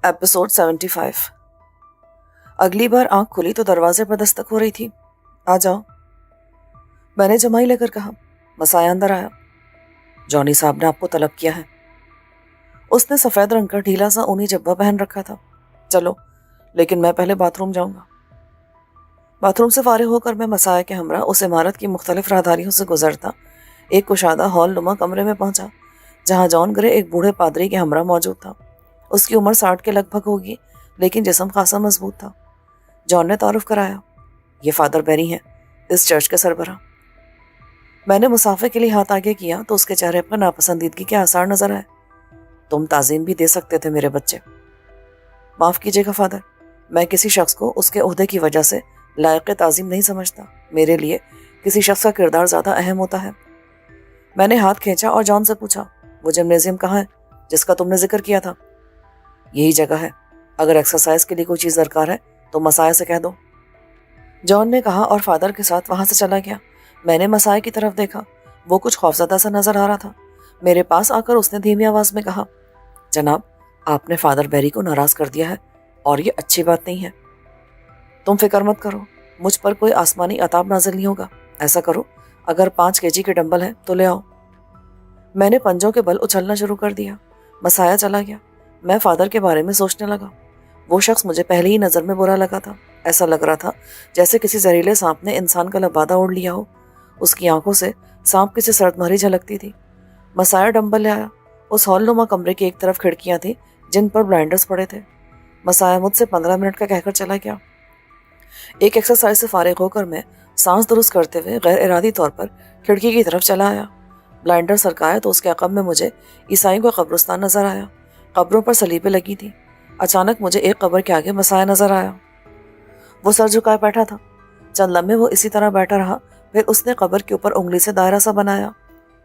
Episode 75। अगली बार आंख खुली तो दरवाजे पर दस्तक हो रही थी। आ जाओ, मैंने जमाई लेकर कहा। मसाया अंदर आया। जॉनी साहब ने आपको तलब किया है। उसने सफेद रंग का ढीला सा ऊनी जब्बा पहन रखा था। चलो, लेकिन मैं पहले बाथरूम जाऊंगा। बाथरूम से फारिग होकर मैं मसाया के हमरा उस इमारत की मुख्तलिफ राहदारियों से गुजरता एक कुशादा हॉल नुमा कमरे में पहुंचा, जहां जॉन ग्रे एक बूढ़े पादरी के हमरा मौजूद था। उसकी उम्र 60 के लगभग होगी, लेकिन जिस्म खासा मजबूत था। जॉन ने तारुफ कराया, ये फादर बेरी हैं, इस चर्च के सरबराह। मैंने मुसाफे के लिए हाथ आगे किया तो उसके चेहरे पर नापसंदीदगी के आसार नजर आए। तुम ताजीम भी दे सकते थे मेरे बच्चे। माफ कीजिएगा फादर, मैं किसी शख्स को उसके ओहदे की वजह से लायक ताजीम नहीं समझता। मेरे लिए किसी शख्स का किरदार ज्यादा अहम होता है। मैंने हाथ खींचा और जॉन से पूछा, वो जिम्नेजियम कहाँ है जिसका तुमने जिक्र किया था? यही जगह है। अगर एक्सरसाइज के लिए कोई चीज दरकार है तो मसाया से कह दो, जॉन ने कहा और फादर के साथ वहां से चला गया। मैंने मसाया की तरफ देखा। वो कुछ खौफजदा सा नजर आ रहा था। मेरे पास आकर उसने धीमी आवाज में कहा, जनाब, आपने फादर बेरी को नाराज कर दिया है और ये अच्छी बात नहीं है। तुम फिक्र मत करो, मुझ पर कोई आसमानी अताब नाजिल नहीं होगा। ऐसा करो, अगर 5 केजी के डंबल है तो ले आओ। मैंने पंजों के बल उछलना शुरू कर दिया। मसाया चला गया। मैं फादर के बारे में सोचने लगा। वो शख्स मुझे पहले ही नजर में बुरा लगा था। ऐसा लग रहा था जैसे किसी जहरीले सांप ने इंसान का लबादा ओढ़ लिया हो। उसकी आंखों से सांप की सी सर्दमारी झलकती थी। मसाया डंबल ले आया। उस हॉल नुमा कमरे की एक तरफ खिड़कियां थी जिन पर ब्लाइंडर्स पड़े थे। मसाया मुझसे 15 मिनट का कहकर चला गया। एक एक्सरसाइज से फारिग होकर मैं सांस दुरुस्त करते हुए गैर इरादी तौर पर खिड़की की तरफ चला आया। ब्लाइंडर सरकाया तो उसके अकब में मुझे ईसाइयों का कब्रिस्तान नजर आया। कब्रों पर सलीबें लगी थी। अचानक मुझे एक कब्र के आगे मसाया नजर आया। वो सर झुकाए बैठा था। चंद लम्हे वो इसी तरह बैठा रहा। फिर उसने कब्र के ऊपर उंगली से दायरा सा बनाया।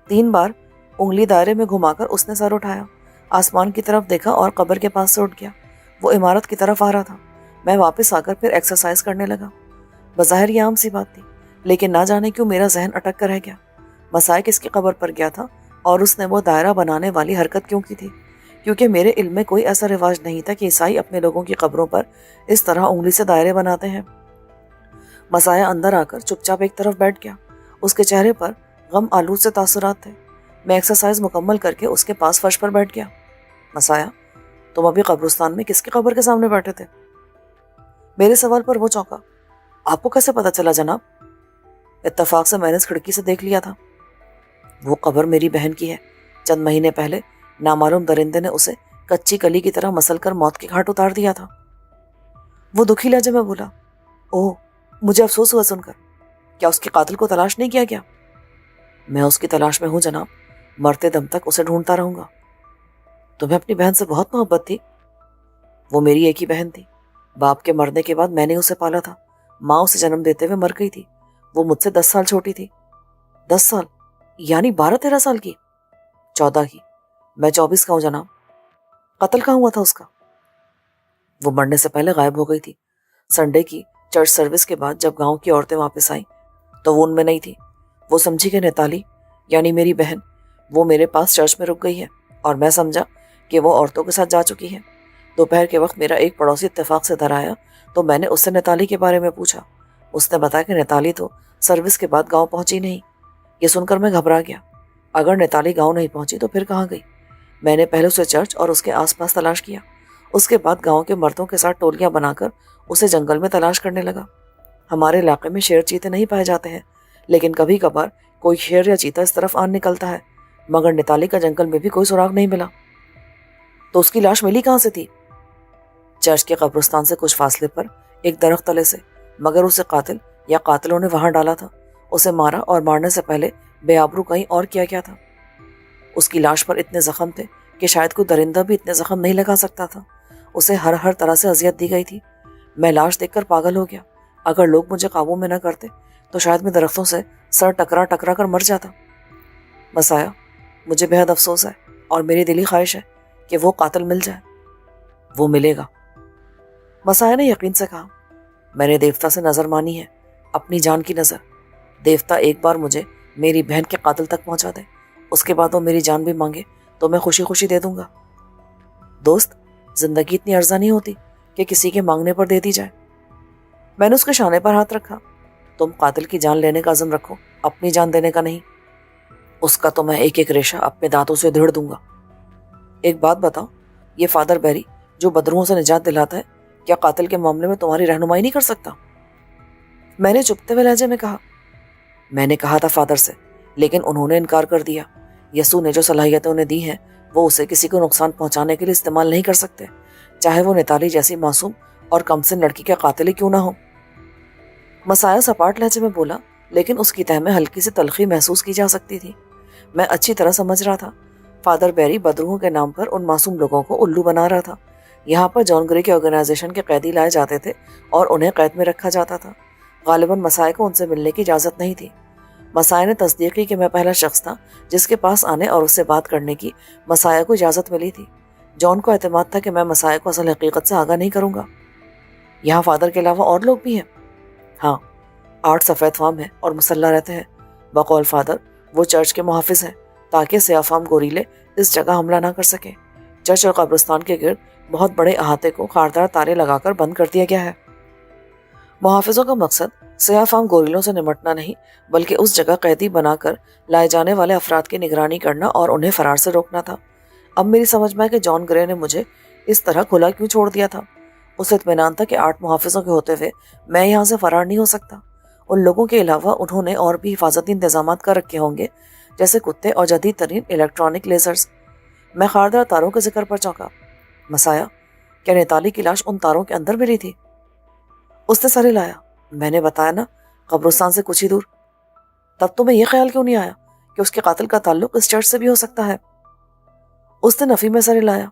3 बार उंगली दायरे में घुमाकर उसने सर उठाया, आसमान की तरफ देखा और कब्र के पास से उठ गया। वो इमारत की तरफ आ रहा था। मैं वापस आकर फिर एक्सरसाइज करने लगा। बज़ाहिर ये आम सी बात थी, लेकिन ना जाने क्यों मेरा जहन अटक कर रह गया। मसाया किसकी कब्र पर गया था और उसने वो दायरा बनाने वाली हरकत क्यों की थी? क्योंकि मेरे इल्म में कोई ऐसा रिवाज नहीं था कि ईसाई अपने लोगों की कब्रों पर इस तरह उंगली से दायरे बनाते हैं। मसाया अंदर आकर चुपचाप एक तरफ बैठ गया। उसके चेहरे पर गम आलूद से तासुरात थे। मैं एक्सरसाइज मुकम्मल करके उसके पास फर्श पर बैठ गया। मसाया, तुम अभी कब्रिस्तान में किसकी कब्र के सामने बैठे थे? मेरे सवाल पर वो चौंका। आपको कैसे पता चला जनाब? इत्तेफाक से मैंने इस खिड़की से देख लिया था। वो कब्र मेरी बहन की है। चंद महीने पहले नामालूम दरिंदे ने उसे कच्ची कली की तरह मसल कर मौत के घाट उतार दिया था। वो दुखी लहजे में बोला, ओह, मुझे अफसोस हुआ सुनकर। क्या उसके कातिल को तलाश नहीं किया गया? मैं उसकी तलाश में हूं जनाब। मरते दम तक उसे ढूंढता रहूंगा। तुम्हें अपनी बहन से बहुत मोहब्बत थी? वो मेरी एक ही बहन थी। बाप के मरने के बाद मैंने उसे पाला था। माँ उसे जन्म देते हुए मर गई थी। वो मुझसे 10 साल छोटी थी। 10 साल यानी 12-13 साल की? 14 की। मैं 24 का हूं जनाब। कत्ल कहाँ हुआ था उसका? वो मरने से पहले गायब हो गई थी। संडे की चर्च सर्विस के बाद जब गांव की औरतें वापस आईं तो वो उनमें नहीं थी। वो समझी कि नेताली यानी मेरी बहन वो मेरे पास चर्च में रुक गई है और मैं समझा कि वो औरतों के साथ जा चुकी है। दोपहर के वक्त मेरा एक पड़ोसी इत्तेफाक से इधर आया तो मैंने उससे नेताली के बारे में पूछा। उसने बताया कि नेताली तो सर्विस के बाद गाँव पहुंची नहीं। ये सुनकर मैं घबरा गया। अगर नेताली गाँव नहीं पहुंची तो फिर कहाँ गई? मैंने पहले उसे चर्च और उसके आसपास तलाश किया। उसके बाद गांव के मर्दों के साथ टोलियां बनाकर उसे जंगल में तलाश करने लगा। हमारे इलाके में शेर चीते नहीं पाए जाते हैं, लेकिन कभी कभार कोई शेर या चीता इस तरफ आन निकलता है। मगर निताली का जंगल में भी कोई सुराग नहीं मिला। तो उसकी लाश मिली कहाँ से थी? चर्च के कब्रिस्तान से कुछ फासले पर एक दरख्त तले से। मगर उसे कातिल या कातिलों ने वहां डाला था। उसे मारा और मारने से पहले बेआबरू कहीं और किया गया था। उसकी लाश पर इतने जख्म थे कि शायद कोई दरिंदा भी इतने जख्म नहीं लगा सकता था। उसे हर तरह से अजियत दी गई थी। मैं लाश देखकर पागल हो गया। अगर लोग मुझे काबू में न करते तो शायद मैं दरख्तों से सर टकरा टकरा कर मर जाता। मसाया, मुझे बेहद अफसोस है और मेरी दिली ख्वाहिश है कि वो कातिल मिल जाए। वो मिलेगा। मसाया ने यकीन से कहा, मैंने देवता से नजर मानी है, अपनी जान की नजर। देवता एक बार मुझे मेरी बहन के कातिल तक पहुंचा दे, उसके बाद वो मेरी जान भी मांगे तो मैं खुशी खुशी दे दूंगा। दोस्त, जिंदगी इतनी अर्जा नहीं होती कि किसी के मांगने पर दे दी जाए। मैंने उसके शाने पर हाथ रखा। तुम कातिल की जान लेने का अज़्म रखो, अपनी जान देने का नहीं। उसका तो मैं एक एक रेशा अपने दांतों से उधेड़ दूंगा। एक बात बताओ, ये फादर बैरी जो बदरुओं से निजात दिलाता है, क्या कातिल के मामले में तुम्हारी रहनुमाई नहीं कर सकता? मैंने चुपते हुए लहजे में कहा। मैंने कहा था फादर से, लेकिन उन्होंने इनकार कर दिया। यसू ने जो सलाहियतें उन्हें दी हैं वो उसे किसी को नुकसान पहुंचाने के लिए इस्तेमाल नहीं कर सकते, चाहे वो निताली जैसी मासूम और कमसिन लड़की का कातिल ही क्यों ना हो। मसाया सपाट लहजे में बोला, लेकिन उसकी तह में हल्की सी तलखी महसूस की जा सकती थी। मैं अच्छी तरह समझ रहा था, फादर बैरी बदरूहों के नाम पर उन मासूम लोगों को उल्लू बना रहा था। यहाँ पर जॉन ग्रे के ऑर्गेनाइजेशन के कैदी लाए जाते थे और उन्हें कैद में रखा जाता था। गालिबन मसाए को उनसे मिलने की इजाज़त नहीं थी। मसाया ने तस्दीक की कि मैं पहला शख्स था जिसके पास आने और उससे बात करने की मसाया को इजाज़त मिली थी। जॉन को एतमाद था कि मैं मसाया को असल हकीकत से आगाह नहीं करूँगा। यहाँ फादर के अलावा और लोग भी हैं? हाँ, 8 सफ़ेद फार्म हैं और मुसल्ला रहते हैं। बकौल फादर वो चर्च के मुहाफिज हैं, ताकि सयाफाम गोरीले इस जगह हमला ना कर सके। चर्च और कब्रिस्तान के गिर्द बहुत बड़े अहाते को खारदार तारे लगाकर बंद कर दिया गया है। मुहाफिजों का मकसद सयाफाम गोरीलों से निमटना नहीं, बल्कि उस जगह कैदी बनाकर लाए जाने वाले अफराद की निगरानी करना और उन्हें फरार से रोकना था। अब मेरी समझ में है कि जॉन ग्रे ने मुझे इस तरह खुला क्यों छोड़ दिया था। उसे इत्मीनान था कि 8 मुहाफिजों के होते हुए मैं यहाँ से फरार नहीं हो सकता। उन लोगों के अलावा उन्होंने और भी हिफाजती इंतजाम कर रखे होंगे, जैसे कुत्ते और जदीद तरीन इलेक्ट्रॉनिक लेजर्स। मैं खारदार तारों के जिक्र पर चौंका। मसाया, क्या निताली की लाश उन तारों के अंदर मिली थी? उसने सर हिलाया। मैंने बताया ना, कब्रिस्तान से कुछ ही दूर। तब तुम्हें यह ख्याल क्यों नहीं आया कि उसके कातिल का ताल्लुक इस चर्च से भी हो सकता है? उसने नफी में सर हिलाया।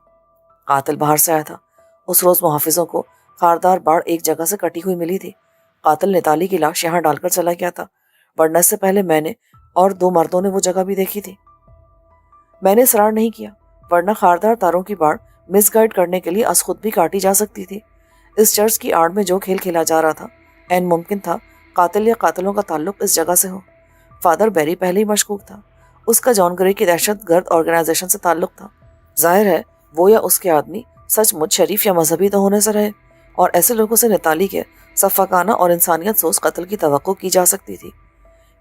कातिल बाहर से आया था। उस रोज मुहाफिजों को खारदार बाड़ एक जगह से कटी हुई मिली थी। कातिल निताली की लाश यहाँ डालकर चला गया था, वरना इससे पहले मैंने और 2 मर्दों ने वो जगह भी देखी थी। मैंने इसरार नहीं किया, वरना खारदार तारों की बाड़ मिसगाइड करने के लिए अस खुद भी काटी जा सकती थी। इस चर्च की आड़ में जो खेल खेला जा रहा था, ऐन मुमकिन था कातिल या कातिलों का ताल्लुक इस जगह से हो। फादर बैरी पहले ही मशकूक था। उसका जॉन ग्रे की दहशतगर्द ऑर्गेनाइजेशन से ताल्लुक था। जाहिर है वो या उसके आदमी सचमुच शरीफ या मजहबी तो होने से रहे, और ऐसे लोगों से निताली के सफ़ाकाना और इंसानियत सोच कत्ल की तवक्को की जा सकती थी।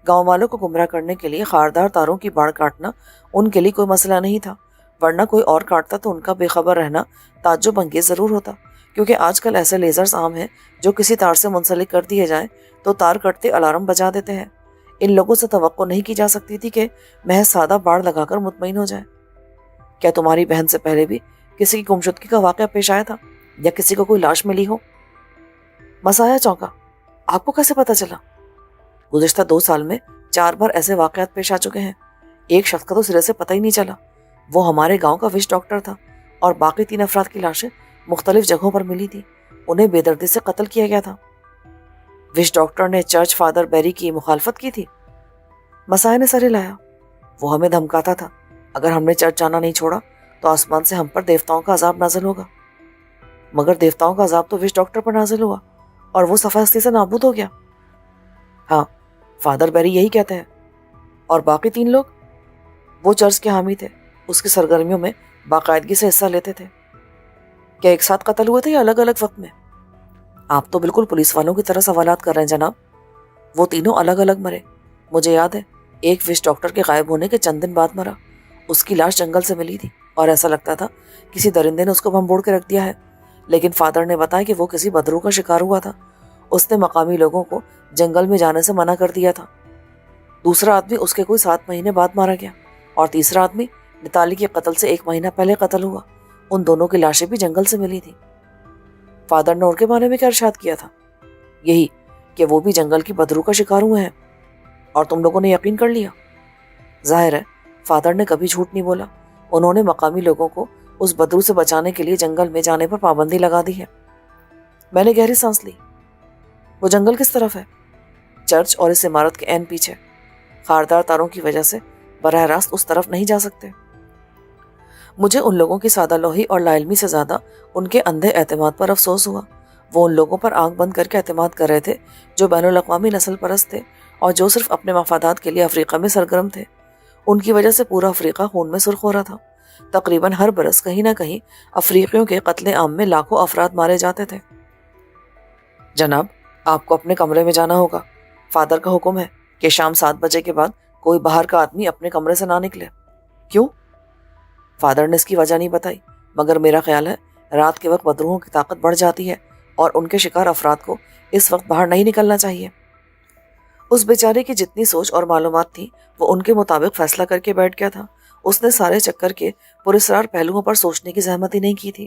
गाँव वालों को गुमराह करने के लिए खारदार तारों की बाड़ काटना उनके लिए कोई मसला नहीं था, वरना कोई और काटता तो उनका बेखबर रहना ताज्जुब अंगेज ज़रूर होता, क्योंकि आजकल ऐसे लेजर्स आम हैं जो किसी तार से मुंसलिक कर दिए जाएं तो तार कटते अलार्म बजा देते हैं। इन लोगों से तवक्को नहीं की जा सकती थी कि महज सादा बाड़ लगाकर मुतमईन हो जाए। क्या तुम्हारी बहन से पहले भी किसी की गुमशुदगी का वाक़या पेश आया था, या किसी को कोई लाश मिली हो? मसाया चौंका। आपको कैसे पता चला? गुज़िश्ता 2 साल में 4 बार ऐसे वाक़यात पेश आ चुके हैं। एक शख्स का तो सिरे से पता ही नहीं चला। वो हमारे गांव का विश डॉक्टर था, और बाकी 3 अफराद की लाशें मुख्तलिफ जगहों पर मिली थी। उन्हें बेदर्दी से कत्ल किया गया था। विश डॉक्टर ने चर्च फादर बैरी की मुखालफत की थी? मसाया ने सर हिलाया। वो हमें धमकाता था, अगर हमने चर्च जाना नहीं छोड़ा तो आसमान से हम पर देवताओं का अजाब नाजिल होगा। मगर देवताओं का अजाब तो विश डॉक्टर पर नाजिल हुआ, और वो सफ़ा हस्ती से नाबूद हो गया। हाँ, फादर बैरी यही कहते हैं। और बाकी 3 लोग? वो चर्च के हामी थे, उसकी सरगर्मियों में बाकायदगी से हिस्सा लेते थे। क्या एक साथ कत्ल हुए थे या अलग अलग वक्त में? आप तो बिल्कुल पुलिस वालों की तरह सवालात कर रहे हैं जनाब। वो तीनों अलग अलग मरे। मुझे याद है, एक विश डॉक्टर के गायब होने के चंद दिन बाद मरा। उसकी लाश जंगल से मिली थी, और ऐसा लगता था किसी दरिंदे ने उसको भंबोड़ के रख दिया है। लेकिन फादर ने बताया कि वो किसी बदरू का शिकार हुआ था। उसने मकामी लोगों को जंगल में जाने से मना कर दिया था। दूसरा आदमी उसके कोई 7 महीने बाद मारा गया, और तीसरा आदमी निताली के कत्ल से 1 महीना पहले कत्ल हुआ। उन दोनों की लाशें भी जंगल से मिली थी। फादर ने उनके बारे में क्या इरशाद किया था? यही कि वो भी जंगल की बदरू का शिकार हुए हैं, और तुम लोगों ने यकीन कर लिया। जाहिर है फादर ने कभी झूठ नहीं बोला। उन्होंने मकामी लोगों को उस बदरू से बचाने के लिए जंगल में जाने पर पाबंदी लगा दी है। मैंने गहरी सांस ली। वो जंगल किस तरफ है? चर्च और इस इमारत के ऐन पीछे। खारदार तारों की वजह से बराह रास्त उस तरफ नहीं जा सकते। मुझे उन लोगों की सादा लोही और लाइलमी से ज़्यादा उनके अंधे एतमाद पर अफसोस हुआ। वो उन लोगों पर आंख बंद करके एतमाद कर रहे थे जो बैनुल-अक़वामी नस्ल परस्त थे, और जो सिर्फ अपने मफादात के लिए अफ्रीका में सरगर्म थे। उनकी वजह से पूरा अफ्रीका खून में सुर्ख हो रहा था। تقریباً ہر برس کہیں نہ کہیں افریقیوں کے قتل عام میں لاکھوں افراد مارے جاتے تھے۔ جناب، آپ کو اپنے کمرے میں جانا ہوگا۔ فادر کا حکم ہے کہ شام 7 بجے کے بعد کوئی باہر کا آدمی اپنے کمرے سے نہ نکلے۔ کیوں؟ فادر نے اس کی وجہ نہیں بتائی، مگر میرا خیال ہے رات کے وقت بدروحوں کی طاقت بڑھ جاتی ہے اور ان کے شکار افراد کو اس وقت باہر نہیں نکلنا چاہیے۔ اس بیچارے کی جتنی سوچ اور معلومات تھی وہ ان کے مطابق فیصلہ کر کے بیٹھ گیا تھا۔ اس نے سارے چکر کے پراسرار پہلوؤں پر سوچنے کی زحمت ہی نہیں کی تھی۔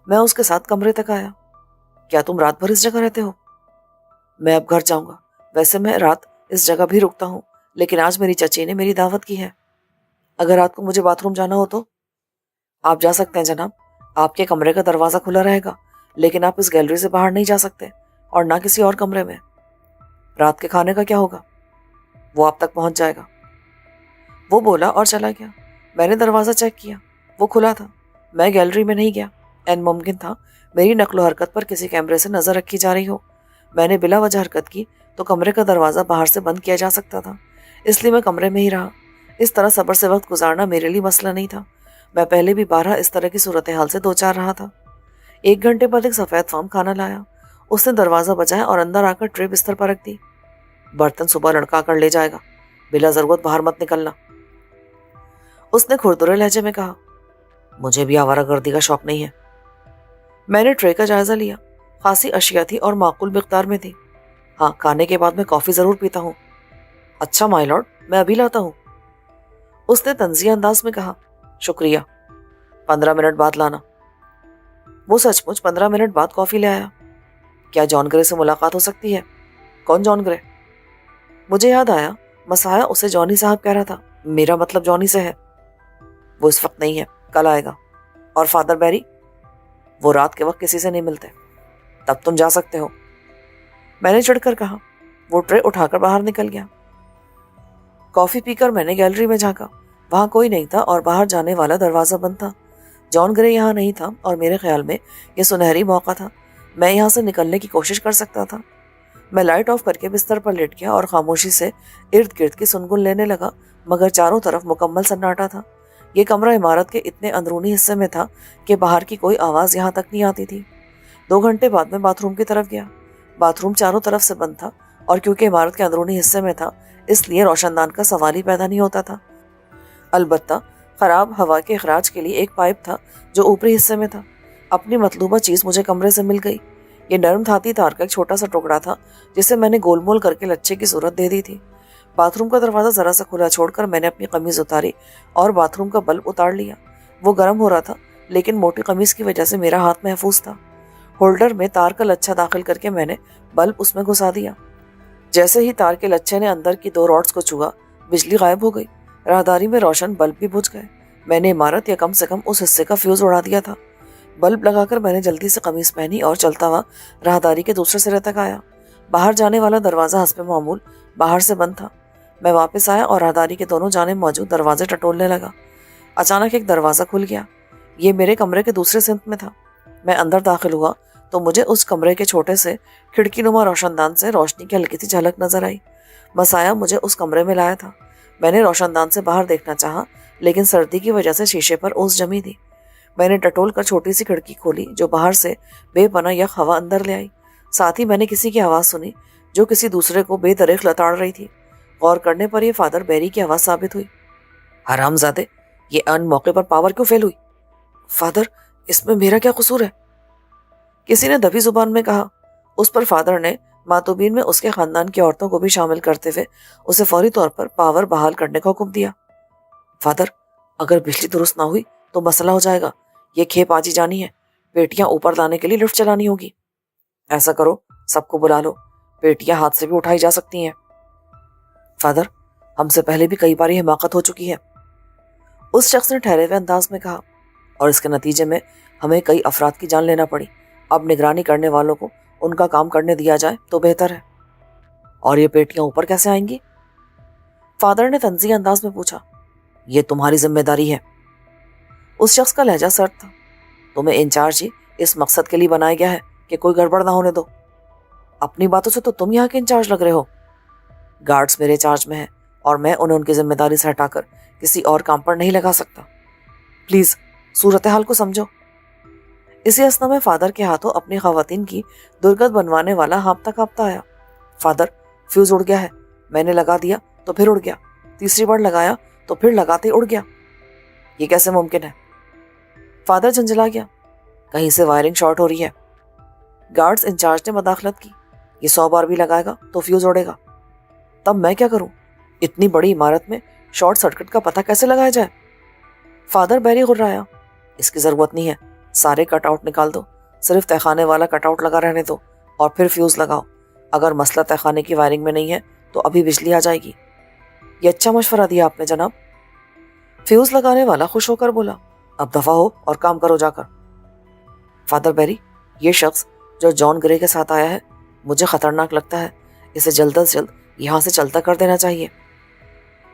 میں اس کے ساتھ کمرے تک آیا۔ کیا تم رات بھر اس جگہ رہتے ہو؟ میں اب گھر جاؤں گا۔ ویسے میں رات اس جگہ بھی رکتا ہوں، لیکن آج میری چچی نے میری دعوت کی ہے۔ اگر رات کو مجھے باتھ روم جانا ہو تو؟ آپ جا سکتے ہیں جناب، آپ کے کمرے کا دروازہ کھلا رہے گا، لیکن آپ اس گیلری سے باہر نہیں جا سکتے اور نہ کسی اور کمرے میں۔ رات کے کھانے کا کیا ہوگا؟ وہ آپ تک پہنچ جائے گا۔ وہ بولا اور چلا گیا۔ میں نے دروازہ چیک کیا، وہ کھلا تھا۔ میں گیلری میں نہیں گیا۔ این ممکن تھا میری نقل و حرکت پر کسی کیمرے سے نظر رکھی جا رہی ہو۔ میں نے بلا وجہ حرکت کی تو کمرے کا دروازہ باہر سے بند کیا جا سکتا تھا، اس لیے میں کمرے میں ہی رہا۔ اس طرح صبر سے وقت گزارنا میرے لیے مسئلہ نہیں تھا۔ میں پہلے بھی بارہا اس طرح کی صورتحال سے دوچار رہا تھا۔ 1 گھنٹے بعد ایک سفید فام کھانا لایا۔ اس نے دروازہ بجایا اور اندر آ کر ٹرے بستر پر رکھ دی۔ برتن صبح لڑکا آ کر لے جائے گا، بلا ضرورت باہر مت نکلنا۔ اس نے کھردرے لہجے میں کہا۔ مجھے بھی آوارہ گردی کا شوق نہیں ہے۔ میں نے ٹرے کا جائزہ لیا۔ خاصی اشیاء تھی اور معقول مقدار میں تھی۔ ہاں، کھانے کے بعد میں کافی ضرور پیتا ہوں۔ اچھا مائی لارڈ، میں ابھی لاتا ہوں۔ اس نے طنزیہ انداز میں کہا۔ شکریہ، 15 منٹ بعد لانا۔ وہ سچ مچ 15 منٹ بعد کافی لے آیا۔ کیا جان گرے سے ملاقات ہو سکتی ہے؟ کون جان گرے؟ مجھے یاد آیا مسایا اسے جانی صاحب کہہ رہا تھا۔ میرا مطلب جانی سے ہے۔ وہ اس وقت نہیں ہے، کل آئے گا۔ اور فادر بیری؟ وہ رات کے وقت کسی سے نہیں ملتے۔ تب تم جا سکتے ہو، میں نے چڑھ کر کہا۔ وہ ٹرے اٹھا کر باہر نکل گیا۔ کافی پی کر میں نے گیلری میں جھانکا۔ وہاں کوئی نہیں تھا اور باہر جانے والا دروازہ بند تھا۔ جان گرے یہاں نہیں تھا اور میرے خیال میں یہ سنہری موقع تھا۔ میں یہاں سے نکلنے کی کوشش کر سکتا تھا۔ میں لائٹ آف کر کے بستر پر لیٹ گیا اور خاموشی سے ارد گرد کی سنگن لینے لگا، مگر چاروں طرف مکمل سناٹا تھا۔ یہ کمرہ عمارت کے اتنے اندرونی حصے میں تھا کہ باہر کی کوئی آواز یہاں تک نہیں آتی تھی۔ 2 گھنٹے بعد میں باتھ روم کی طرف گیا۔ باتھ روم چاروں طرف سے بند تھا اور کیونکہ عمارت کے اندرونی حصے میں تھا اس لیے روشن دان کا سوال ہی پیدا نہیں ہوتا تھا۔ البتہ خراب ہوا کے اخراج کے لیے ایک پائپ تھا جو اوپری حصے میں تھا۔ اپنی مطلوبہ چیز مجھے کمرے سے مل گئی۔ یہ نرم دھاتی تار کا ایک چھوٹا سا ٹکڑا تھا جسے میں نے گول مول کر کے لچے کی صورت دے دی تھی۔ باتھ روم کا دروازہ ذرا سا کھلا چھوڑ کر میں نے اپنی قمیض اتاری اور باتھ روم کا بلب اتار لیا۔ وہ گرم ہو رہا تھا لیکن موٹی قمیض کی وجہ سے میرا ہاتھ محفوظ تھا۔ ہولڈر میں تار کا لچھا داخل کر کے میں نے بلب اس میں گھسا دیا۔ جیسے ہی تار کے لچھے نے اندر کی 2 راڈز کو چھوا، بجلی غائب ہو گئی۔ راہداری میں روشن بلب بھی بجھ گئے۔ میں نے عمارت یا کم سے کم اس حصے کا فیوز اڑا دیا تھا۔ بلب لگا کر میں نے جلدی سے قمیض پہنی اور چلتا ہوا راہداری کے دوسرے سرے تک آیا۔ باہر جانے والا دروازہ حسب معمول باہر سے بند تھا۔ میں واپس آیا اور راہداری کے دونوں جانب موجود دروازے ٹٹولنے لگا۔ اچانک ایک دروازہ کھل گیا۔ یہ میرے کمرے کے دوسرے سمت میں تھا۔ میں اندر داخل ہوا تو مجھے اس کمرے کے چھوٹے سے کھڑکی نما روشن دان سے روشنی کی ہلکی سی جھلک نظر آئی۔ مسایا مجھے اس کمرے میں لایا تھا۔ میں نے روشن دان سے باہر دیکھنا چاہا لیکن سردی کی وجہ سے شیشے پر اوس جمی تھی۔ میں نے ٹٹول کر چھوٹی سی کھڑکی کھولی جو باہر سے بے پناہ یک ہوا اندر لے آئی۔ ساتھ ہی میں نے کسی کی آواز سنی جو کسی دوسرے کو بے دریغ لتاڑ رہی تھی۔ غور کرنے پر یہ فادر بیری کی آواز ثابت ہوئی۔ حرام زادے، یہ ان موقع پر پاور کیوں فیل ہوئی؟ فادر، اس میں میرا کیا قصور ہے؟ کسی نے دبی زبان میں کہا۔ اس پر فادر نے ماتوبین میں اس کے خاندان کی عورتوں کو بھی شامل کرتے ہوئے اسے فوری طور پر پاور بحال کرنے کا حکم دیا۔ فادر، اگر بجلی درست نہ ہوئی تو مسئلہ ہو جائے گا۔ یہ کھیپ آج ہی جانی ہے۔ پیٹیاں اوپر لانے کے لیے لفٹ چلانی ہوگی۔ ایسا کرو، سب کو بلا لو، پیٹیاں ہاتھ سے بھی اٹھائی جا سکتی ہیں۔ فادر، ہم سے پہلے بھی کئی بار یہ حماقت ہو چکی ہے، اس شخص نے ٹھہرے ہوئے انداز میں کہا، اور اس کے نتیجے میں ہمیں کئی افراد کی جان لینا پڑی۔ اب نگرانی کرنے والوں کو ان کا کام کرنے دیا جائے تو بہتر ہے۔ اور یہ پیٹیاں اوپر کیسے آئیں گی؟ فادر نے طنزیہ انداز میں پوچھا۔ یہ تمہاری ذمہ داری ہے۔ اس شخص کا لہجہ سرد تھا۔ تمہیں انچارج ہی اس مقصد کے لیے بنایا گیا ہے کہ کوئی گڑبڑ نہ ہونے دو۔ اپنی باتوں سے تو تم یہاں کے انچارج لگ رہے ہو۔ گارڈز میرے چارج میں ہیں اور میں انہیں ان کی ذمہ داری سے ہٹا کر کسی اور کام پر نہیں لگا سکتا۔ प्लीज सूरत हाल को समझो। इसी असना में फादर के हाथों अपनी खवातीन की दुर्गत बनवाने वाला हाँपता कांपता आया। फादर, फ्यूज उड़ गया है। मैंने लगा दिया तो फिर उड़ गया, तीसरी बार लगाया तो फिर लगाते ही उड़ गया। ये कैसे मुमकिन है? फादर झंझला गया। कहीं से वायरिंग शॉर्ट हो रही है। गार्ड्स इंचार्ज ने मदाखलत की। ये 100 बार भी लगाएगा तो फ्यूज उड़ेगा। तब मैं क्या करूं? इतनी बड़ी इमारत में शॉर्ट सर्किट का पता कैसे लगाया जाए? फादर बैरी गुर्राया। इसकी जरूरत नहीं है, सारे कटआउट निकाल दो, सिर्फ तहखाने वाला कटआउट लगा रहने दो और फिर फ्यूज लगाओ। अगर मसला तहखाने की वायरिंग में नहीं है तो अभी बिजली आ जाएगी। ये अच्छा मशवरा दिया आपने जनाब। फ्यूज लगाने वाला खुश होकर बोला, अब दफा हो और काम करो जाकर। फादर बैरी, ये शख्स जो जॉन ग्रे के साथ आया है मुझे खतरनाक लगता है। इसे जल्द से जल्द यहाँ से चलता कर देना चाहिए।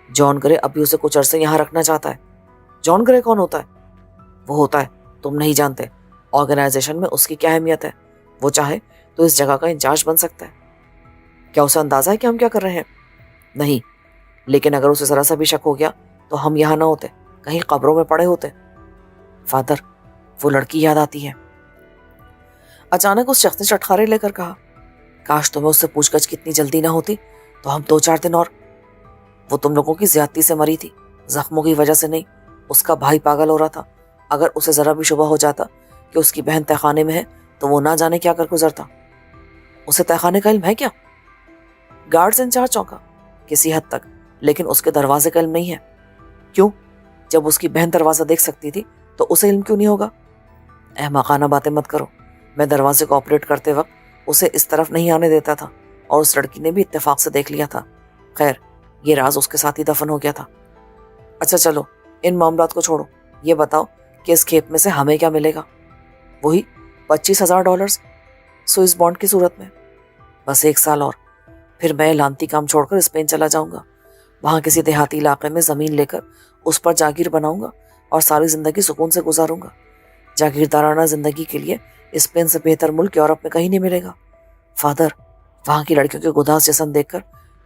जॉन ग्रे अभी उसे कुछ अरसे यहाँ रखना चाहता है। जॉन ग्रे कौन होता है? वो होता है, तुम नहीं जानते। ऑर्गेनाइजेशन में उसकी क्या अहमियत है। वो चाहे तो इस जगह का इंचार्ज बन सकता है। क्या उसे अंदाजा है कि हम क्या कर रहे हैं? नहीं, लेकिन अगर उसे जरा सा भी शक हो गया तो हम यहाँ ना होते, कहीं कब्रों में पड़े होते। फादर, वो लड़की याद आती है। अचानक उस शख्स ने चटखारे लेकर कहा, काश तुम्हें उससे पूछगछ कितनी जल्दी ना होती तो हम 2-4 दिन और। वो तुम लोगों की ज्यादती से मरी थी, जख्मों की वजह से नहीं। उसका भाई पागल हो रहा था। अगर उसे जरा भी शुबा हो जाता कि उसकी बहन तहखाने में है तो वो ना जाने क्या कर गुजरता। उसे तहखाने का इल्म है क्या? गार्ड्स इंचार्ज चौंका। किसी हद तक, लेकिन उसके दरवाजे का इल्म नहीं है। क्यों? जब उसकी बहन दरवाजा देख सकती थी तो उसे इल्म क्यों नहीं होगा? अहमकाना बातें मत करो। मैं दरवाजे को ऑपरेट करते वक्त उसे इस तरफ नहीं आने देता था और उस लड़की ने भी इत्तेफाक से देख लिया था। खैर, ये राज उसके साथ ही दफन हो गया था। अच्छा चलो, इन मामलात को छोड़ो। ये बताओ कि इस खेप में से हमें क्या मिलेगा? वही $25,000 स्विस बॉन्ड की सूरत में। बस 1 साल और, फिर मैं लानती काम छोड़कर स्पेन चला जाऊंगा। वहां किसी देहाती इलाके में जमीन लेकर उस पर जागीर बनाऊंगा और सारी जिंदगी सुकून से गुजारूंगा। जागीरदाराना जिंदगी के लिए स्पेन से बेहतर मुल्क यूरोप में कहीं नहीं मिलेगा। फादर, वहां की लड़कियों के गुदास जिस्म देखकर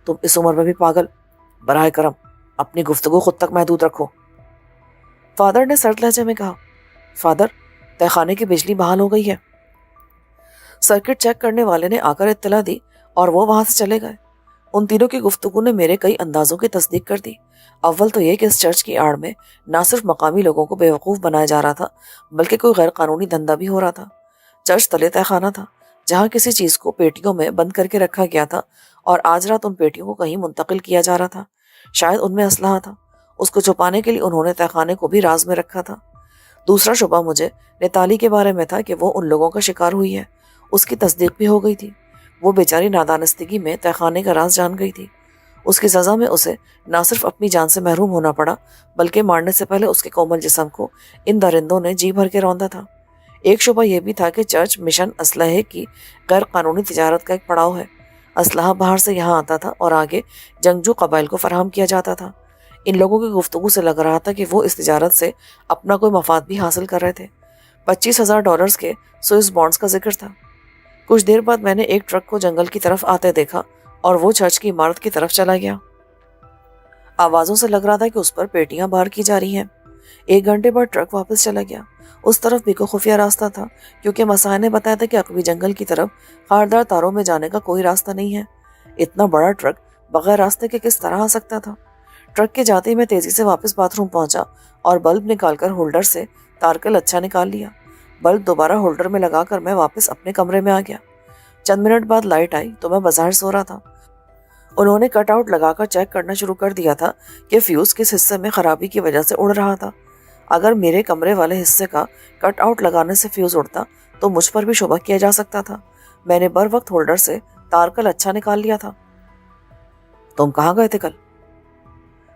तुम इस उम्र में भी पागल। बराए करम अपनी गुफ्तगू खुद तक महदूद रखो। फादर ने सर्द लहजे में कहा। फादर, तहखाने की बिजली बहाल हो गई है। सर्किट चेक करने वाले ने आकर इत्तला दी और वो वहां से चले गए। उन तीनों की गुफ्तगू ने मेरे कई अंदाजों की तस्दीक कर दी। अव्वल तो ये कि इस चर्च की आड़ में ना सिर्फ मकामी लोगों को बेवकूफ़ बनाया जा रहा था, बल्कि कोई गैर कानूनी धंधा भी हो रहा था। चर्च तले तहखाना था जहाँ किसी चीज़ को पेटियों में बंद करके रखा गया था और आज रात उन पेटियों को कहीं मुंतकिल किया जा रहा था। शायद उनमें असलहा था। उसको छुपाने के लिए उन्होंने तहखाने को भी राज में रखा था। दूसरा शुबा मुझे नेताली के बारे में था कि वो उन लोगों का शिकार हुई है। उसकी तस्दीक भी हो गई थी। वो बेचारी नादानस्तगी में तहखाने का राज जान गई थी। उसकी सज़ा में उसे ना सिर्फ अपनी जान से महरूम होना पड़ा, बल्कि मारने से पहले उसके कोमल जिस्म को इन दरिंदों ने जी भर के रौंदा था। एक शुबा यह भी था कि चर्च मिशन असलहे की गैर कानूनी तिजारत का एक पड़ाव है। असलहा बाहर से यहाँ आता था और आगे जंगजू कबाइल को फराहम किया जाता था। इन लोगों की गुफ्तगू से लग रहा था कि वो इस तिजारत से अपना कोई मफाद भी हासिल कर रहे थे। $25,000 के स्विस बॉन्ड्स का जिक्र था। कुछ देर बाद मैंने एक ट्रक को जंगल की तरफ आते देखा और वो चर्च की इमारत की तरफ चला गया। आवाज़ों से लग रहा था कि उस पर पेटियां बाहर की जा रही हैं। 1 घंटे बाद ट्रक वापस चला गया। उस तरफ भी कोई खुफिया रास्ता था, क्योंकि मसाह ने बताया था कि अकबी जंगल की तरफ खारदार तारों में जाने का कोई रास्ता नहीं है। इतना बड़ा ट्रक बगैर रास्ते के किस तरह आ सकता था? ट्रक के जाते ही मैं तेजी से वापस बाथरूम पहुंचा और बल्ब निकालकर होल्डर से तार का लच्छा निकाल लिया। बल्ब दोबारा होल्डर में लगाकर मैं वापस अपने कमरे में आ गया। चंद मिनट बाद लाइट आई तो मैं बाजार सो रहा था। उन्होंने कटआउट लगाकर चेक करना शुरू कर दिया था कि फ्यूज किस हिस्से में खराबी की वजह से उड़ रहा था। अगर मेरे कमरे वाले हिस्से का कटआउट लगाने से फ्यूज उड़ता तो मुझ पर भी शुबा किया जा सकता था। मैंने बर वक्त होल्डर से तार का लच्छा निकाल लिया था। तुम कहाँ गए थे कल?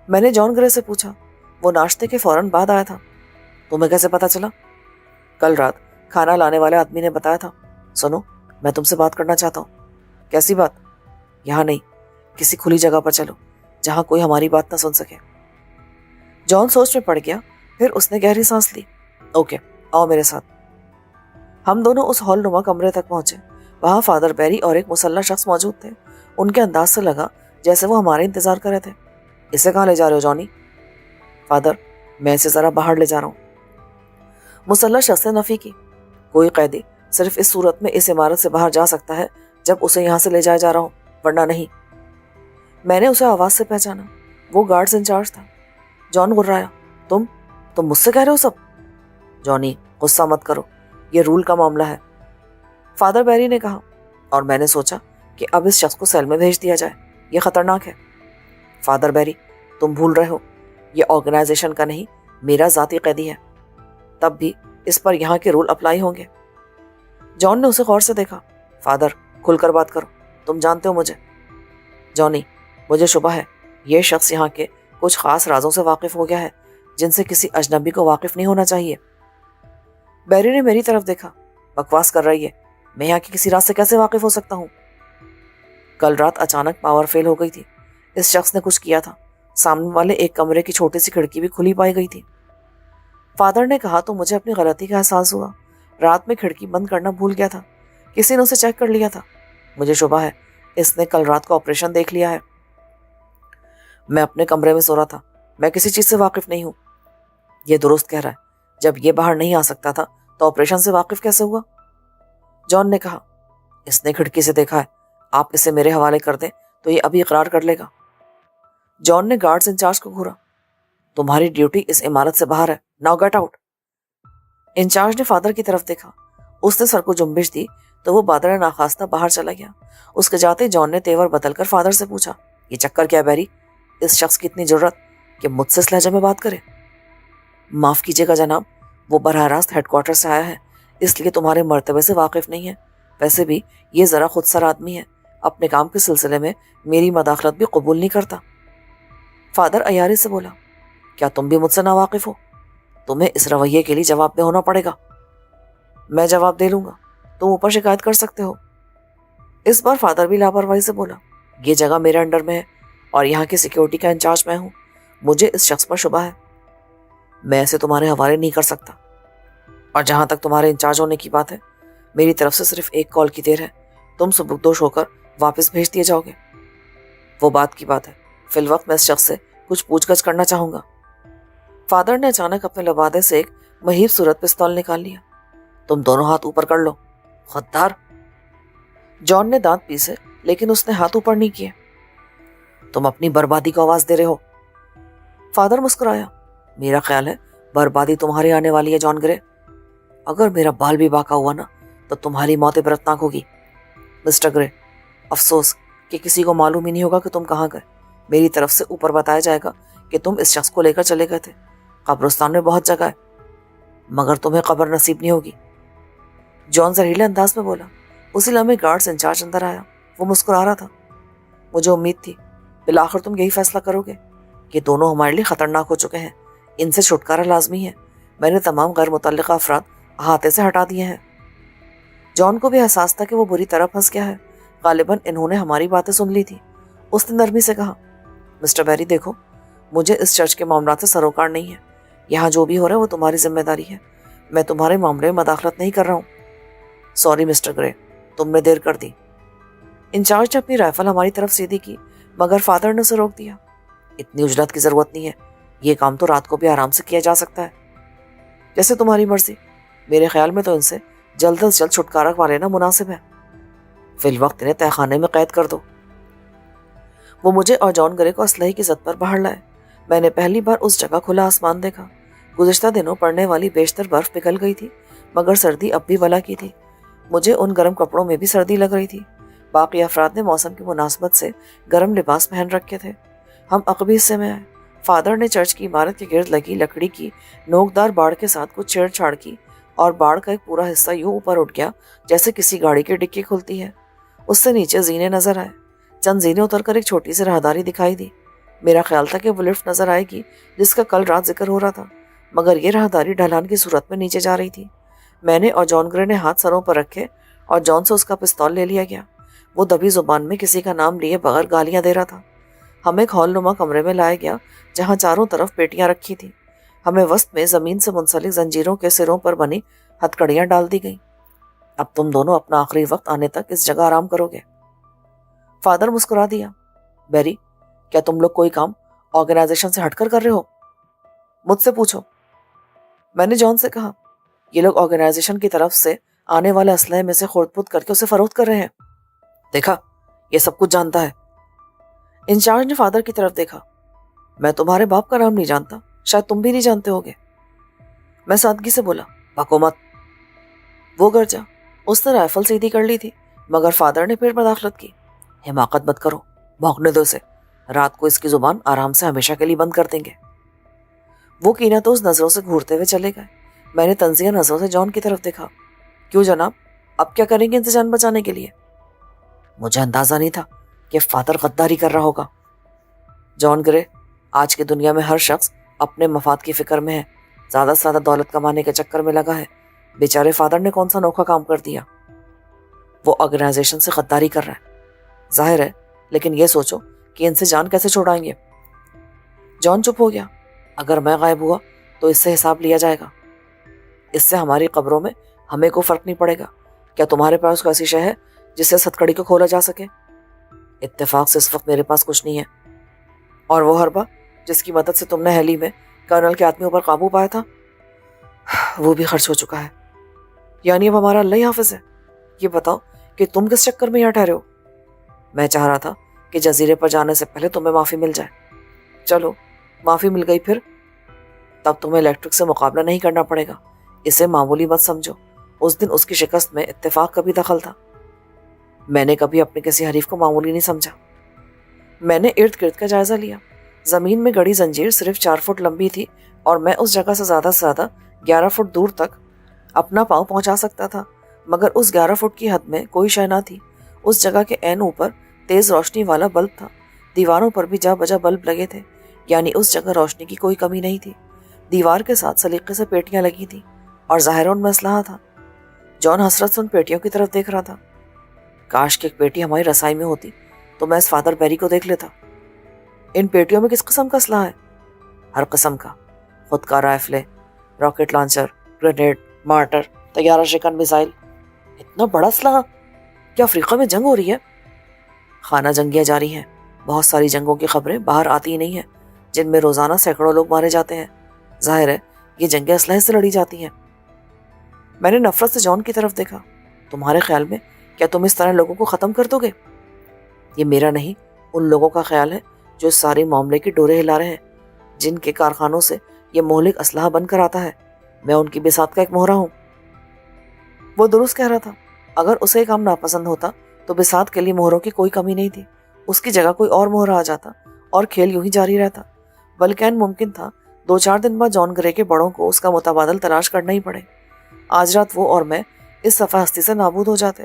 मैंने जॉन ग्रे से पूछा। वो नाश्ते के फौरन बाद आया था। तुम्हें कैसे पता चला? कल रात खाना लाने वाले आदमी ने बताया था। सुनो, मैं तुमसे बात करना चाहता हूँ। कैसी बात? यहाँ नहीं, किसी खुली जगह पर चलो जहाँ कोई हमारी बात ना सुन सके। जॉन सोच में पड़ गया, फिर उसने गहरी सांस ली। ओके, आओ मेरे साथ। हम दोनों उस हॉल नुमा कमरे तक पहुंचे। वहाँ फादर बैरी और एक मुसल्ला शख्स मौजूद थे। उनके अंदाज से लगा जैसे वो हमारे इंतजार कर रहे थे। इसे कहाँ ले जा रहे हो जॉनी? फादर, मैं इसे जरा बाहर ले जा रहा हूँ। मुसल्लह शख्स ने नफी की। कोई कैदी सिर्फ इस सूरत में इस इमारत से बाहर जा सकता है जब उसे यहाँ से ले जाया जा रहा हो, वरना नहीं। मैंने उसे आवाज से पहचाना। वो गार्ड्स इंचार्ज था। जॉन गुर्राया, तुम मुझसे कह रहे हो सब? जॉनी, गुस्सा मत करो, ये रूल का मामला है, फादर बैरी ने कहा, और मैंने सोचा कि अब इस शख्स को सेल में भेज दिया जाए, ये खतरनाक है। फादर बैरी, तुम भूल रहे हो, ये ऑर्गेनाइजेशन का नहीं, मेरा जाती कैदी है, तब भी इस पर यहाँ के रूल अप्लाई होंगे। जॉन ने उसे गौर से देखा। फादर, खुलकर बात करो, तुम जानते हो मुझे। जॉनी, मुझे शुबा है ये शख्स यहाँ के कुछ खास राजों से वाकिफ हो गया है जिनसे किसी अजनबी को वाकिफ नहीं होना चाहिए। बैरी ने मेरी तरफ देखा। बकवास कर रही है, मैं यहाँ के किसी राज से कैसे वाकिफ हो सकता हूँ? कल रात अचानक पावर फेल हो गई थी। इस शख्स ने कुछ किया था। सामने वाले एक कमरे की छोटी सी खिड़की भी खुली पाई गई थी। फादर ने कहा तो मुझे अपनी गलती का एहसास हुआ। रात में खिड़की बंद करना भूल गया था। किसी ने उसे चेक कर लिया था। मुझे शुबा है इसने कल रात का ऑपरेशन देख लिया है। मैं अपने कमरे में सो रहा था, मैं किसी चीज से वाकिफ नहीं हूं। यह दुरुस्त कह रहा है, जब ये बाहर नहीं आ सकता था तो ऑपरेशन से वाकिफ कैसे हुआ? जॉन ने कहा, इसने खिड़की से देखा है, आप इसे मेरे हवाले कर दें तो ये अभी इकरार कर लेगा। जॉन ने गार्ड्स इंचार्ज को घूरा। तुम्हारी ड्यूटी इस इमारत से बाहर है, नाउ गेट आउट। इंचार्ज ने फादर की तरफ देखा। उसने सर को जुम्बिश दी तो वो बादल नाखास्ता बाहर चला गया। उसके जाते जॉन ने तेवर बदलकर फादर से पूछा, ये चक्कर क्या है बैरी? इस शख्स की इतनी जरूरत कि मुझसे इस लहजे में बात करे? माफ कीजिएगा जनाब, वो बरह रास्त हेडक्वार्टर से आया है, इसलिए तुम्हारे मर्तबे से वाकिफ नहीं है। वैसे भी ये जरा खुदसर आदमी है, अपने काम के सिलसिले में मेरी मदाखलत भी कबूल नहीं करता। फादर अयारी से बोला, क्या तुम भी मुझसे नावाकिफ हो? तुम्हें इस रवैये के लिए जवाबदेह होना पड़ेगा। मैं जवाब दे लूंगा, तुम ऊपर शिकायत कर सकते हो। इस बार फादर भी लापरवाही से बोला, ये जगह मेरे अंडर में है और यहाँ की सिक्योरिटी का इंचार्ज मैं हूँ। मुझे इस शख्स पर शुबा है, मैं इसे तुम्हारे हवाले नहीं कर सकता। और जहां तक तुम्हारे इंचार्ज होने की बात है, मेरी तरफ से सिर्फ एक कॉल की देर है, तुम सुबुकदोश होकर वापस भेज दिए जाओगे। वो बात की बात है, फिल वक्त मैं इस शख्स से कुछ पूछगछ करना चाहूंगा। फादर ने अचानक अपने लबादे से एक महीब सूरत पिस्तौल निकाल लिया। तुम दोनों हाथ ऊपर कर लो, खुददार। जॉन ने दांत पीसे, लेकिन उसने हाथ ऊपर नहीं किए। तुम अपनी बर्बादी को आवाज दे रहे हो। फादर मुस्कुराया, मेरा ख्याल है बर्बादी तुम्हारी आने वाली है जॉन ग्रे। अगर मेरा बाल भी बाका हुआ ना तो तुम्हारी मौत इबरतनाक होगी। मिस्टर ग्रे, अफसोस कि किसी को मालूम ही नहीं होगा कि तुम कहाँ गए। मेरी तरफ से ऊपर बताया जाएगा कि तुम इस शख्स को लेकर चले गए थे। कब्रिस्तान में बहुत जगह है, मगर तुम्हें कब्र नसीब नहीं होगी। जॉन जहरीले अंदाज में बोला। उसी लम्हे गार्ड्स इंचार्ज अंदर आया। वो मुस्कुरा रहा था। मुझे उम्मीद थी बिलाखिर तुम यही फैसला करोगे कि दोनों हमारे लिए खतरनाक हो चुके हैं, इनसे छुटकारा लाजमी है। मैंने तमाम गैर मुतल्लिका अफराद अहाते से हटा दिए हैं। जॉन को भी एहसास था कि वो बुरी तरह फंस गया है। गालिबन इन्होंने हमारी बातें सुन ली थी। उसने नरमी से कहा, मिस्टर बैरी देखो, मुझे इस चर्च के मामला से सरोकार नहीं है। यहाँ जो भी हो रहा है वो तुम्हारी जिम्मेदारी है। मैं तुम्हारे मामले में मदाखलत नहीं कर रहा हूँ। सॉरी मिस्टर ग्रे, तुमने देर कर दी। इंचार्ज ने अपनी राइफल हमारी तरफ सीधी की, मगर फादर ने उसे रोक दिया। इतनी उजलत की जरूरत नहीं है, ये काम तो रात को भी आराम से किया जा सकता है। जैसे तुम्हारी मर्जी, मेरे ख्याल में तो इनसे जल्द से जल्द छुटकारा पा लेना मुनासिब है। फिल वक्त इन्हें तहखाने में कैद कर दो। वो मुझे और जॉन ग्रे को असलहे की जद पर बाहर लाए। मैंने पहली बार उस जगह खुला आसमान देखा। गुज़िश्ता दिनों पड़ने वाली बेशतर बर्फ पिघल गई थी, मगर सर्दी अब भी बला की थी। मुझे उन गर्म कपड़ों में भी सर्दी लग रही थी। बाकी अफराद ने मौसम की मुनासबत से गर्म लिबास पहन रखे थे। हम अकबी हिस्से में आए। फादर ने चर्च की इमारत के गिर्द लगी लकड़ी की नोकदार बाड़ के साथ कुछ छेड़छाड़ की और बाड़ का एक पूरा हिस्सा यूं ऊपर उठ गया जैसे किसी गाड़ी की डिक्की खुलती है। उससे नीचे जीने नजर आए। चंद जीने उतरकर एक छोटी सी राहदारी दिखाई दी। मेरा ख्याल था कि वो लिफ्ट नजर आएगी जिसका कल रात जिक्र हो रहा था, मगर ये राहदारी ढलान की सूरत में नीचे जा रही थी। मैंने और जॉन ग्रे ने हाथ सरों पर रखे और जॉन से उसका पिस्तौल ले लिया गया। वो दबी जुबान में किसी का नाम लिए बगैर गालियां दे रहा था। हमें एक हॉलनुमा कमरे में लाया गया जहां चारों तरफ पेटियां रखी थी। हमें वस्त में जमीन से मुंसलिक जंजीरों के सिरों पर बनी हथकड़ियां डाल दी गईं। अब तुम दोनों अपना आखिरी वक्त आने तक इस जगह आराम करोगे। फादर मुस्कुरा दिया। बैरी, क्या तुम लोग कोई काम ऑर्गेनाइजेशन से हटकर कर रहे हो? मुझसे पूछो। मैंने जॉन से कहा, یہ لوگ آرگنائزیشن کی طرف سے آنے والے اسلحے میں سے خورد پھوت کر کے اسے فروخت کر رہے ہیں. دیکھا, یہ سب کچھ جانتا ہے. انچارج نے فادر کی طرف دیکھا. میں تمہارے باپ کا نام نہیں جانتا, شاید تم بھی نہیں جانتے ہوگے. میں سادگی سے بولا, بکو مت. وہ گرجا. اس نے رائفل سیدھی کر لی تھی مگر فادر نے پھر مداخلت کی. حماقت مت کرو, بھونکنے دو اسے, رات کو اس کی زبان آرام سے ہمیشہ کے لیے بند کر دیں گے. وہ کینہ تو اس نظروں سے گھورتے ہوئے چلے گئے. میں نے تنزیہ نظروں سے جان کی طرف دیکھا. کیوں جناب, اب کیا کریں گے ان سے جان بچانے کے لیے؟ مجھے اندازہ نہیں تھا کہ فادر غداری کر رہا ہوگا. جان گرے, آج کی دنیا میں ہر شخص اپنے مفاد کی فکر میں ہے, زیادہ سے زیادہ دولت کمانے کے چکر میں لگا ہے. بیچارے فادر نے کون سا انوکھا کام کر دیا؟ وہ آرگنائزیشن سے غداری کر رہا ہے, ظاہر ہے, لیکن یہ سوچو کہ ان سے جان کیسے چھوڑائیں گے. جان چپ ہو گیا. اگر میں غائب ہوا تو اس سے حساب لیا جائے گا. اس سے ہماری قبروں میں ہمیں کوئی فرق نہیں پڑے گا. کیا تمہارے پاس کوئی ایسی شے ہے جس سے ہتھکڑی کو کھولا جا سکے؟ اتفاق سے اس وقت میرے پاس کچھ نہیں ہے. اور وہ حربہ جس کی مدد سے تم نے ہیلی میں کرنل کے آدمیوں پر قابو پایا تھا, وہ بھی خرچ ہو چکا ہے. یعنی اب ہمارا اللہ ہی حافظ ہے. یہ بتاؤ کہ تم کس چکر میں یہاں ٹھہرے ہو؟ میں چاہ رہا تھا کہ جزیرے پر جانے سے پہلے تمہیں معافی مل جائے. چلو, معافی مل گئی پھر. تب تمہیں الیکٹرک سے مقابلہ نہیں کرنا پڑے گا. اسے معمولی مت سمجھو. اس دن اس کی شکست میں اتفاق کا بھی دخل تھا. میں نے کبھی اپنے کسی حریف کو معمولی نہیں سمجھا. میں نے ارد گرد کا جائزہ لیا. زمین میں گڑی زنجیر صرف 4 فٹ لمبی تھی اور میں اس جگہ سے زیادہ 11 فٹ دور تک اپنا پاؤں پہنچا سکتا تھا, مگر اس 11 فٹ کی حد میں کوئی شے نہ تھی. اس جگہ کے عین اوپر تیز روشنی والا بلب تھا. دیواروں پر بھی جا بجا بلب لگے تھے, یعنی اس جگہ روشنی کی کوئی کمی نہیں تھی. دیوار کے ساتھ سلیقے سے پیٹیاں لگی تھیں اور ظاہر ان میں اسلحہ تھا. جان حسرت سے ان پیٹیوں کی طرف دیکھ رہا تھا. کاش کہ ایک پیٹی ہماری رسائی میں ہوتی تو میں اس فادر بیری کو دیکھ لیتا. ان پیٹیوں میں کس قسم کا اسلحہ ہے؟ ہر قسم کا. خودکار رائفلیں, راکٹ لانچر, گرینیڈ, مارٹر, طیارہ شکن میزائل. اتنا بڑا اسلحہ؟ کیا افریقہ میں جنگ ہو رہی ہے؟ خانہ جنگیاں جاری ہیں. بہت ساری جنگوں کی خبریں باہر آتی ہی نہیں ہیں, جن میں روزانہ سینکڑوں لوگ مارے جاتے ہیں. ظاہر ہے یہ جنگیں اسلحے سے لڑی جاتی ہیں. میں نے نفرت سے جان کی طرف دیکھا. تمہارے خیال میں کیا تم اس طرح لوگوں کو ختم کر دو گے؟ یہ میرا نہیں, ان لوگوں کا خیال ہے جو اس سارے معاملے کی ڈورے ہلا رہے ہیں, جن کے کارخانوں سے یہ مہلک اسلحہ بن کر آتا ہے. میں ان کی بساط کا ایک مہرہ ہوں. وہ درست کہہ رہا تھا. اگر اسے یہ کام ناپسند ہوتا تو بساط کے لیے مہروں کی کوئی کمی نہیں تھی. اس کی جگہ کوئی اور مہرہ آ جاتا اور کھیل یوں ہی جاری رہتا. بلکہ ممکن تھا 2-4 دن بعد جان گرے کے بڑوں کو اس کا متبادل تلاش کرنا ہی پڑے. آج رات وہ اور میں اس صفحہ ہستی سے نابود ہو جاتے.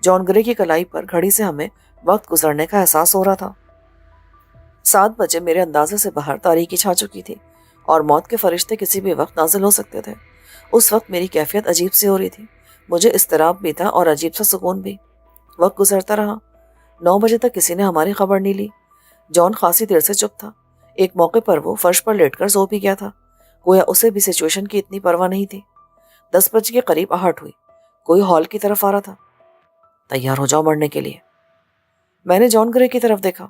جان گرے کی کلائی پر گھڑی سے ہمیں وقت گزرنے کا احساس ہو رہا تھا. 7 بجے میرے اندازے سے باہر تاریکی چھا چکی تھی اور موت کے فرشتے کسی بھی وقت نازل ہو سکتے تھے. اس وقت میری کیفیت عجیب سی ہو رہی تھی. مجھے اضطراب بھی تھا اور عجیب سا سکون بھی. وقت گزرتا رہا. 9 بجے تک کسی نے ہماری خبر نہیں لی. جان خاصی دیر سے چپ تھا. ایک موقع پر وہ فرش پر لیٹ کر سو بھی گیا تھا. گویا اسے بھی سچویشن کی اتنی پرواہ نہیں تھی. 10 بجے کے قریب آہٹ ہوئی. کوئی ہال کی طرف آ رہا تھا. تیار ہو جاؤ مرنے کے لیے. میں نے جان گرے کی طرف دیکھا.